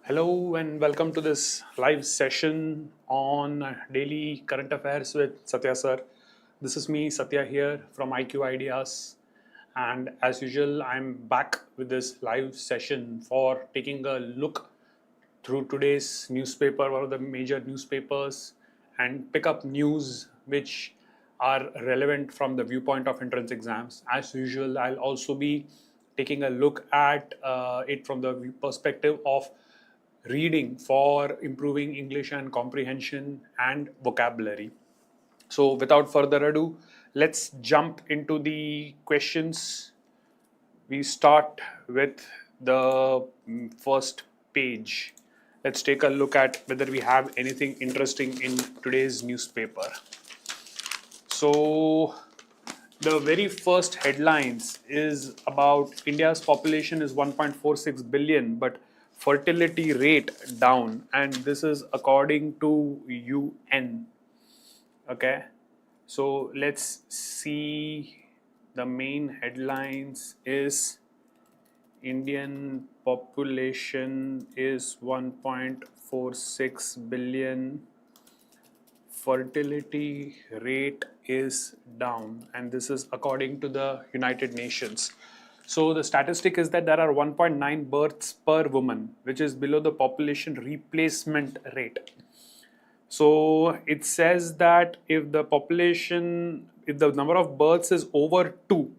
Hello and welcome to this live session on daily current affairs with Sathya sir. This is me, Sathya here from IQ Ideas. And as usual, I'm back with this live session for taking a look through today's newspaper, one of the major newspapers, and pick up news which are relevant from the viewpoint of entrance exams. As usual, I'll also be taking a look at it from the perspective of reading for improving English and comprehension and vocabulary. So, without further ado, let's jump into the questions. We start with the first page. Let's take a look at whether we have anything interesting in today's newspaper. So, the very first headlines is about India's population is 1.46 billion, but fertility rate down, and this is according to UN. Okay, so let's see. The main headlines is Indian population is 1.46 billion. Fertility rate is down, and this is according to the United Nations. So the statistic is that there are 1.9 births per woman, which is below the population replacement rate. So it says that if the number of births is over 2,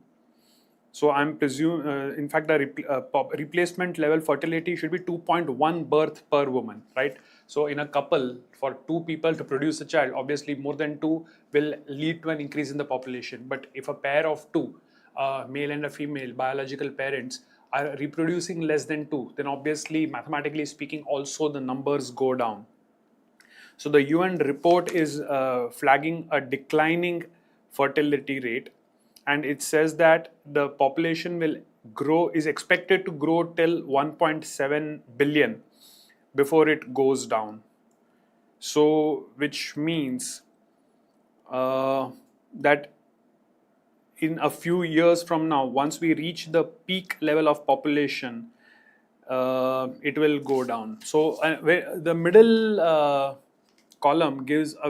so I'm in fact, the replacement level fertility should be 2.1 birth per woman, right? So in a couple, for two people to produce a child, obviously more than two will lead to an increase in the population. But if a pair of two, a male and a female, biological parents, are reproducing less than two, then obviously, mathematically speaking, also the numbers go down. So the UN report is flagging a declining fertility rate, and it says that the population is expected to grow till 1.7 billion before it goes down. So, which means that in a few years from now, once we reach the peak level of population, it will go down. So, the middle column gives a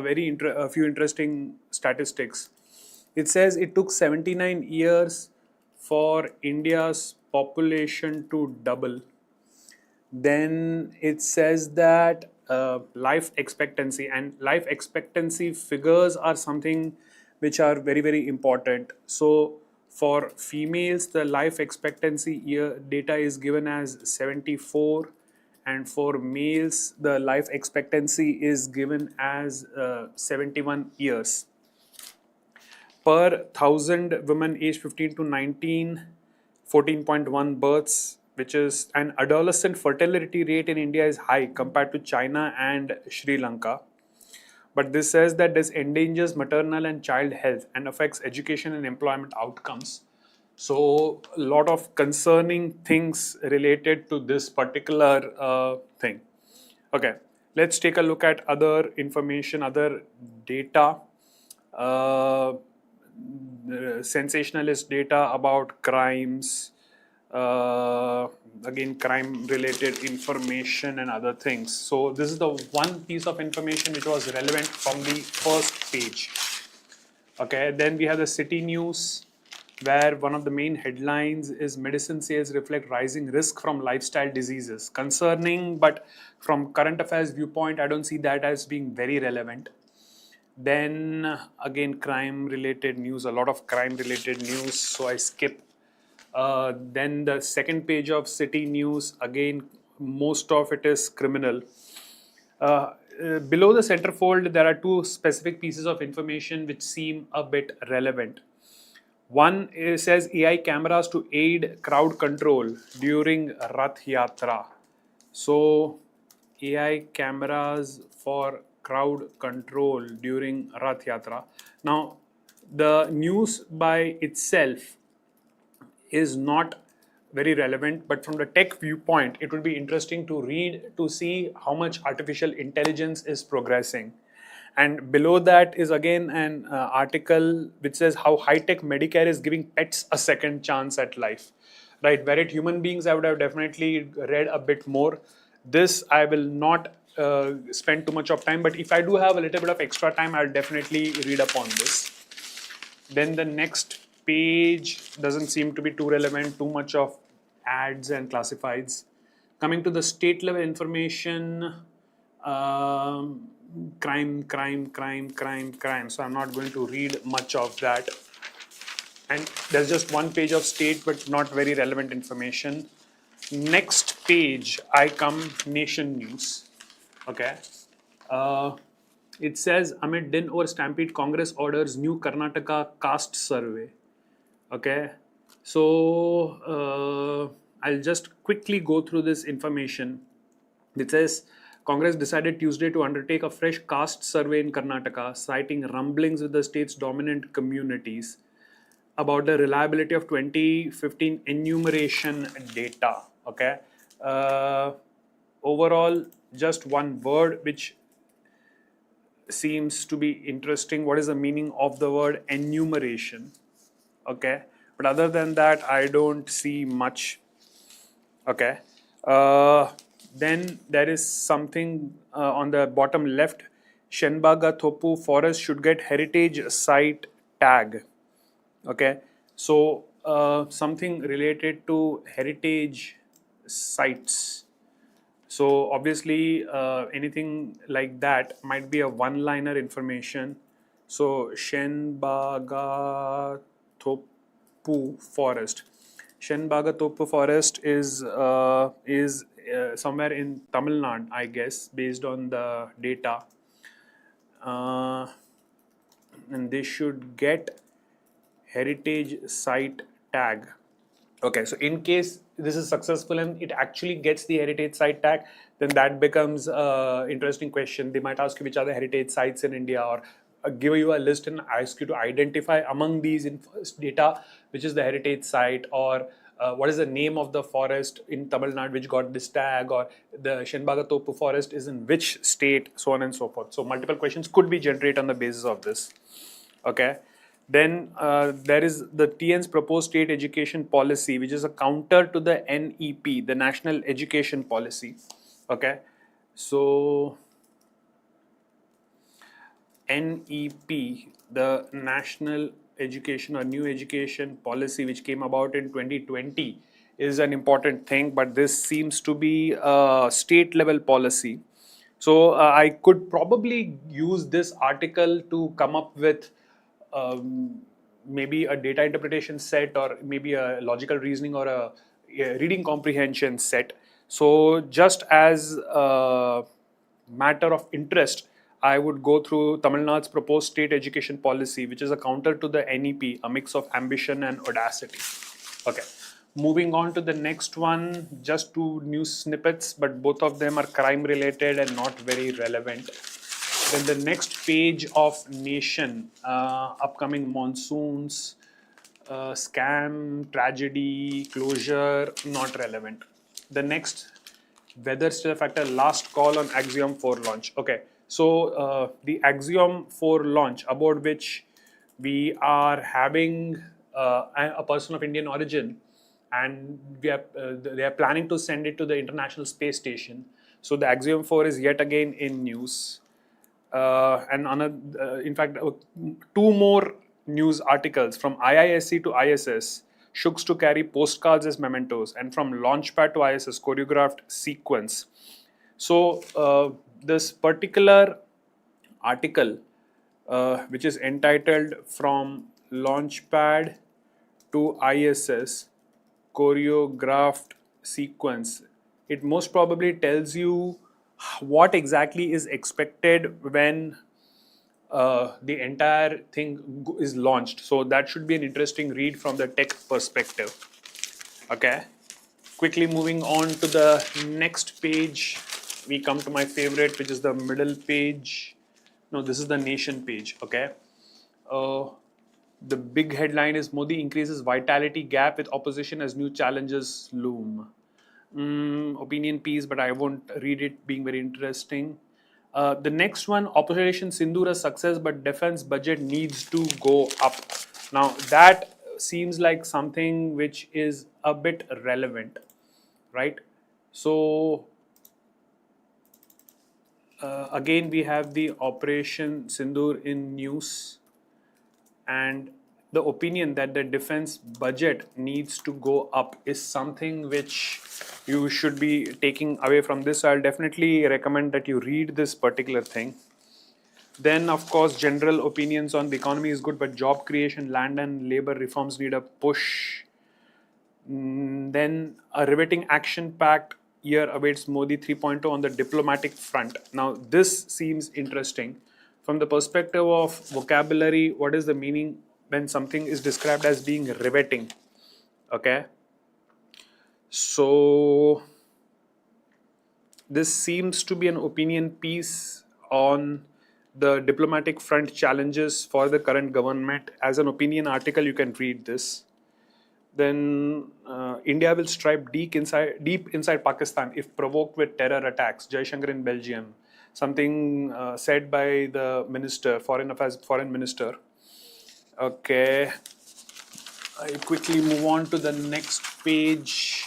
few interesting statistics. It says it took 79 years for India's population to double. Then it says that life expectancy figures are something which are very, very important. So for females, the life expectancy year data is given as 74, and for males, the life expectancy is given as 71 years. Per 1,000 women aged 15 to 19, 14.1 births, which is an adolescent fertility rate in India is high compared to China and Sri Lanka. But this says that this endangers maternal and child health and affects education and employment outcomes. So, a lot of concerning things related to this particular thing. Okay, let's take a look at other information, other data. Sensationalist data about crimes, again crime related information and other things. So this is the one piece of information which was relevant from the first page. Okay, then we have the city news, where one of the main headlines is medicine sales reflect rising risk from lifestyle diseases. Concerning, but from current affairs viewpoint, I don't see that as being very relevant. Then again, crime related news, a lot of crime related news, so I skip. Then the second page of city news, again, most of it is criminal. Below the centerfold, there are two specific pieces of information which seem a bit relevant. One says AI cameras to aid crowd control during Rath Yatra. So, AI cameras for crowd control during Rath Yatra. Now, the news by itself is not very relevant, but from the tech viewpoint, it would be interesting to read to see how much artificial intelligence is progressing. And below that is again an article which says how high-tech Medicare is giving pets a second chance at life. Right, where it human beings, I would have definitely read a bit more. This I will not spend too much of time, but if I do have a little bit of extra time, I'll definitely read up on this. Then the next page doesn't seem to be too relevant, too much of ads and classifieds. Coming to the state level information, crime. So I'm not going to read much of that. And there's just one page of state, but not very relevant information. Next page, I come nation news. Okay. It says amid din over stampede, Congress orders new Karnataka caste survey. Okay. So I'll just quickly go through this information. It says Congress decided Tuesday to undertake a fresh caste survey in Karnataka, citing rumblings with the state's dominant communities about the reliability of 2015 enumeration data. Okay. Overall, just one word which seems to be interesting. What is the meaning of the word enumeration? Okay. But other than that, I don't see much. Okay. Then there is something on the bottom left. Shenbaga Thopu forest should get heritage site tag. Okay. So something related to heritage sites. So obviously anything like that might be a one-liner information. So Shenbaga Thopu forest. Shenbaga Thopu forest is somewhere in Tamil Nadu, I guess, based on the data. And they should get heritage site tag. Okay, so in case this is successful and it actually gets the heritage site tag, then that becomes an interesting question. They might ask you which are the heritage sites in India, or give you a list and ask you to identify among these data which is the heritage site, or what is the name of the forest in Tamil Nadu which got this tag, or the Shenbaga Thopu forest is in which state, so on and so forth. So multiple questions could be generated on the basis of this. Okay. Then there is the TN's proposed state education policy, which is a counter to the NEP, the National Education Policy. Okay, so NEP, the National Education or New Education Policy, which came about in 2020, is an important thing, but this seems to be a state level policy. So I could probably use this article to come up with maybe a data interpretation set, or maybe a logical reasoning, or a reading comprehension set. So just as a matter of interest, I would go through Tamil Nadu's proposed state education policy, which is a counter to the NEP, a mix of ambition and audacity. Okay. Moving on to the next one, just two news snippets, but both of them are crime related and not very relevant. Then the next page of Nation, upcoming monsoons, scam, tragedy, closure, not relevant. The next, weather still a factor, last call on Axiom 4 launch. Okay, so the Axiom 4 launch, aboard which we are having a person of Indian origin, and they are planning to send it to the International Space Station. So the Axiom 4 is yet again in news. And in fact, two more news articles from IISc to ISS, shooks to carry postcards as mementos, and from Launchpad to ISS, choreographed sequence. So this particular article, which is entitled From Launchpad to ISS, choreographed sequence, it most probably tells you what exactly is expected when the entire thing is launched. So that should be an interesting read from the tech perspective. Okay. Quickly moving on to the next page, we come to my favorite, which is the middle page. No, this is the Nation page. Okay. The big headline is Modi increases vitality gap with opposition as new challenges loom. Opinion piece, but I won't read it, being very interesting. The next one, Operation Sindhura success, but defense budget needs to go up. Now that seems like something which is a bit relevant, right? So Again, we have the Operation Sindoor in news, and the opinion that the defense budget needs to go up is something which you should be taking away from this. So I'll definitely recommend that you read this particular thing. Then, of course, general opinions on the economy is good, but job creation, land and labor reforms need a push. Then, a riveting action-packed year awaits Modi 3.0 on the diplomatic front. Now, this seems interesting. From the perspective of vocabulary, what is the meaning when something is described as being riveting? Okay. So, this seems to be an opinion piece on the diplomatic front challenges for the current government. As an opinion article, you can read this. Then India will strike deep inside Pakistan if provoked with terror attacks. Jaishankar in Belgium. Something said by the minister, foreign minister. Okay. I quickly move on to the next page,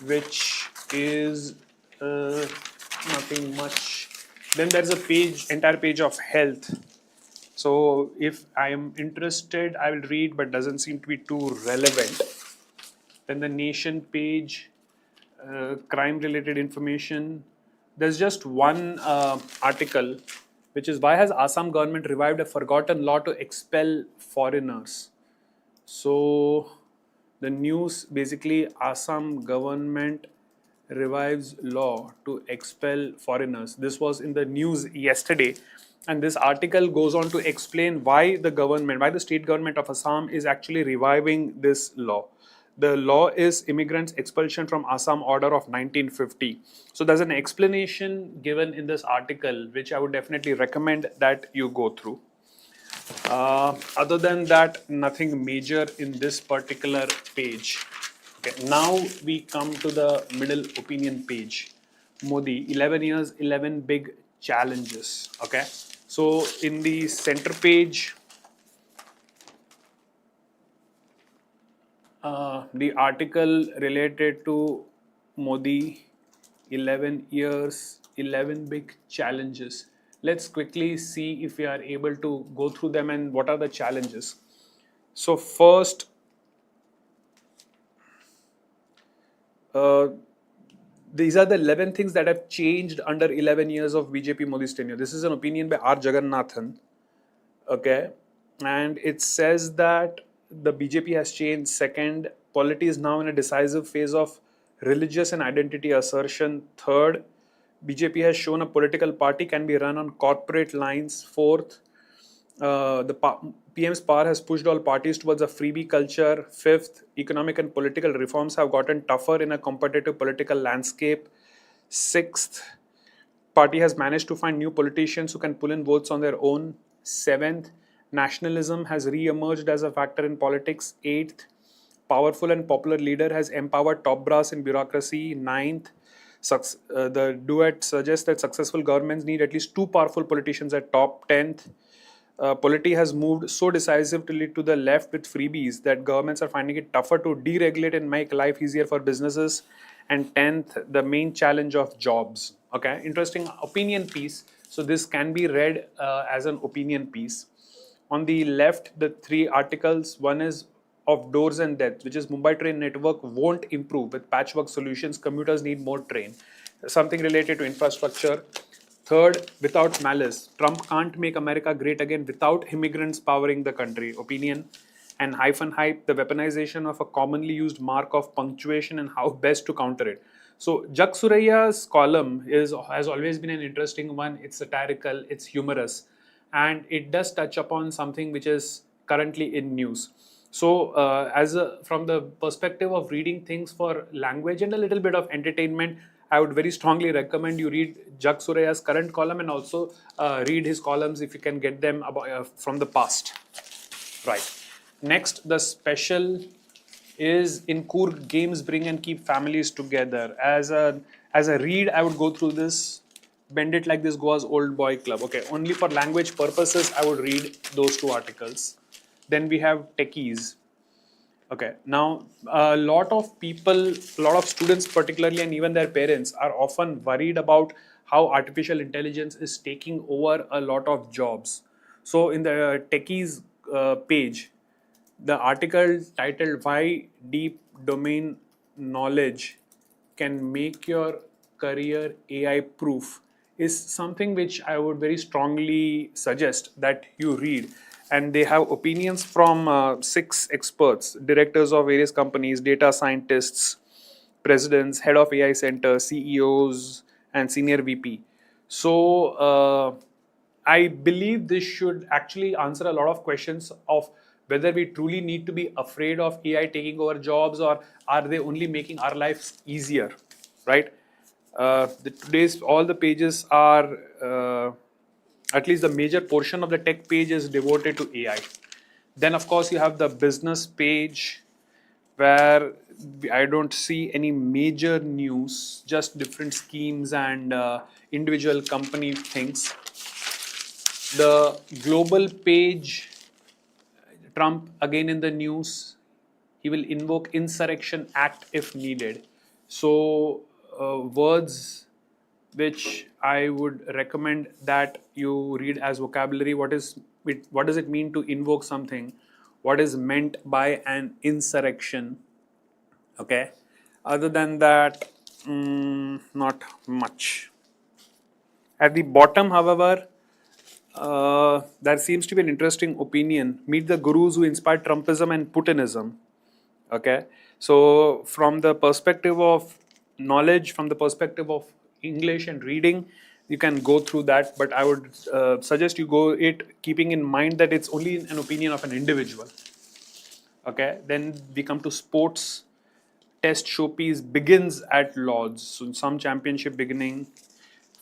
which is nothing much. Then there's a entire page of health. So if I am interested, I will read, but doesn't seem to be too relevant. Then the nation page, crime-related information. There's just one article, which is why has Assam government revived a forgotten law to expel foreigners? So the news basically, Assam government revives law to expel foreigners. This was in the news yesterday, and this article goes on to explain why the state government of Assam is actually reviving this law. The law is Immigrants Expulsion from Assam Order of 1950. So there's an explanation given in this article, which I would definitely recommend that you go through. Other than that, nothing major in this particular page. Okay, now we come to the middle opinion page. Modi, 11 years, 11 big challenges. Okay, so in the center page, the article related to Modi, 11 years, 11 big challenges. Let's quickly see if we are able to go through them and what are the challenges. So first, these are the 11 things that have changed under 11 years of BJP Modi's tenure. This is an opinion by R. Jagannathan. Okay. And it says that the BJP has changed. Second, polity is now in a decisive phase of religious and identity assertion. Third, BJP has shown a political party can be run on corporate lines. Fourth, PM's power has pushed all parties towards a freebie culture. Fifth, economic and political reforms have gotten tougher in a competitive political landscape. Sixth, party has managed to find new politicians who can pull in votes on their own. Seventh, nationalism has re-emerged as a factor in politics. Eighth, powerful and popular leader has empowered top brass in bureaucracy. Ninth, the duet suggests that successful governments need at least two powerful politicians at top. 10th, polity has moved so decisively to the left with freebies that governments are finding it tougher to deregulate and make life easier for businesses. And 10th, the main challenge of jobs. Okay, interesting opinion piece. So this can be read as an opinion piece. On the left, the three articles. One is of doors and death, which is Mumbai train network won't improve with patchwork solutions. Commuters need more train. Something related to infrastructure. Third, without malice, Trump can't make America great again without immigrants powering the country. Opinion. And hyphen hype, the weaponization of a commonly used mark of punctuation and how best to counter it. So Jak Suraiya's column has always been an interesting one. It's satirical, it's humorous, and it does touch upon something which is currently in news. So from the perspective of reading things for language and a little bit of entertainment, I would very strongly recommend you read Jak Suraiya's current column and also read his columns if you can get them from the past. Right. Next, the special is in Coorg, games bring and keep families together. As a read, I would go through this. Bend It Like This Goa's Old Boy Club. Okay, only for language purposes, I would read those two articles. Then we have techies. Okay, now a lot of people, a lot of students particularly, and even their parents are often worried about how artificial intelligence is taking over a lot of jobs. So in the techies page, the article titled "Why Deep Domain Knowledge Can Make Your Career AI Proof" is something which I would very strongly suggest that you read. And they have opinions from 6 experts, directors of various companies, data scientists, presidents, head of AI center, CEOs, and senior VP. So I believe this should actually answer a lot of questions of whether we truly need to be afraid of AI taking over jobs, or are they only making our lives easier, right? Today's all the pages are, at least the major portion of the tech page is devoted to AI. Then of course you have the business page, where I don't see any major news, just different schemes and individual company things. The global page, Trump again in the news. He will invoke Insurrection Act if needed. So words which I would recommend that you read as vocabulary. What does it mean to invoke something? What is meant by an insurrection? Okay. Other than that, not much. At the bottom, however, there seems to be an interesting opinion. Meet the gurus who inspired Trumpism and Putinism. Okay. So, from the perspective of knowledge, from the perspective of English and reading, you can go through that. But I would suggest you go it keeping in mind that it's only an opinion of an individual. Okay. Then we come to sports. Test showpiece begins at Lords. So, some championship beginning.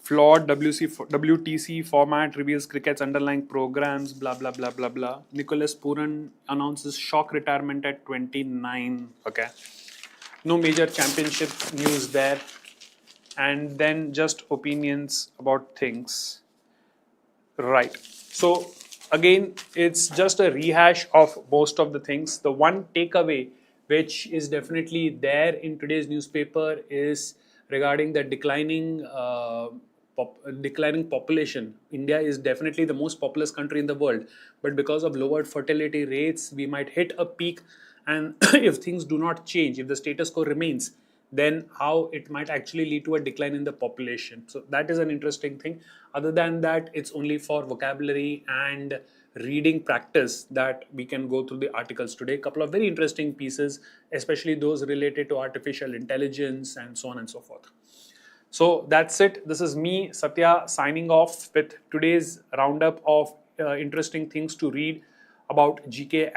Flawed WTC format reveals cricket's underlying programs, blah, blah, blah, blah, blah. Nicholas Puran announces shock retirement at 29. Okay. No major championship news there. And then just opinions about things. Right. So, again, it's just a rehash of most of the things. The one takeaway which is definitely there in today's newspaper is regarding the declining population. India is definitely the most populous country in the world, but because of lowered fertility rates, we might hit a peak. And if things do not change, if the status quo remains, then how it might actually lead to a decline in the population. So that is an interesting thing. Other than that, it's only for vocabulary and reading practice that we can go through the articles today. A couple of very interesting pieces, especially those related to artificial intelligence and so on and so forth. So that's it. This is me, Sathya, signing off with today's roundup of interesting things to read about GK